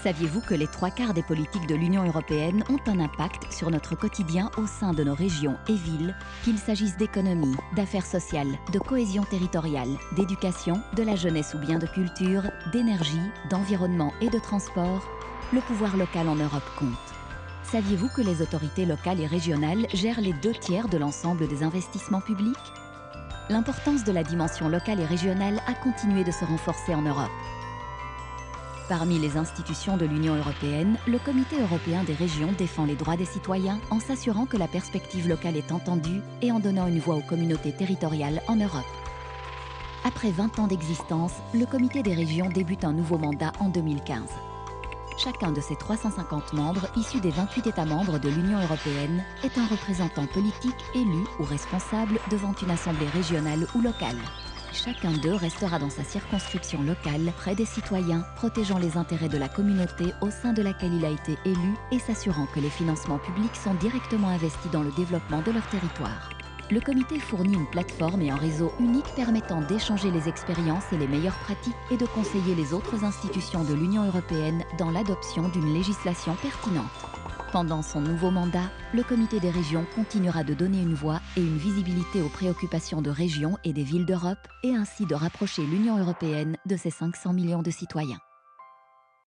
Saviez-vous que les trois quarts des politiques de l'Union européenne ont un impact sur notre quotidien au sein de nos régions et villes, qu'il s'agisse d'économie, d'affaires sociales, de cohésion territoriale, d'éducation, de la jeunesse ou bien de culture, d'énergie, d'environnement et de transport? Le pouvoir local en Europe compte. Saviez-vous que les autorités locales et régionales gèrent les 2/3 de l'ensemble des investissements publics? L'importance de la dimension locale et régionale a continué de se renforcer en Europe. Parmi les institutions de l'Union européenne, le Comité européen des régions défend les droits des citoyens en s'assurant que la perspective locale est entendue et en donnant une voix aux communautés territoriales en Europe. Après 20 ans d'existence, le Comité des régions débute un nouveau mandat en 2015. Chacun de ses 350 membres, issus des 28 États membres de l'Union européenne, est un représentant politique élu ou responsable devant une assemblée régionale ou locale. Chacun d'eux restera dans sa circonscription locale, près des citoyens, protégeant les intérêts de la communauté au sein de laquelle il a été élu et s'assurant que les financements publics sont directement investis dans le développement de leur territoire. Le comité fournit une plateforme et un réseau unique permettant d'échanger les expériences et les meilleures pratiques et de conseiller les autres institutions de l'Union européenne dans l'adoption d'une législation pertinente. Pendant son nouveau mandat, le Comité des régions continuera de donner une voix et une visibilité aux préoccupations de régions et des villes d'Europe et ainsi de rapprocher l'Union européenne de ses 500 millions de citoyens.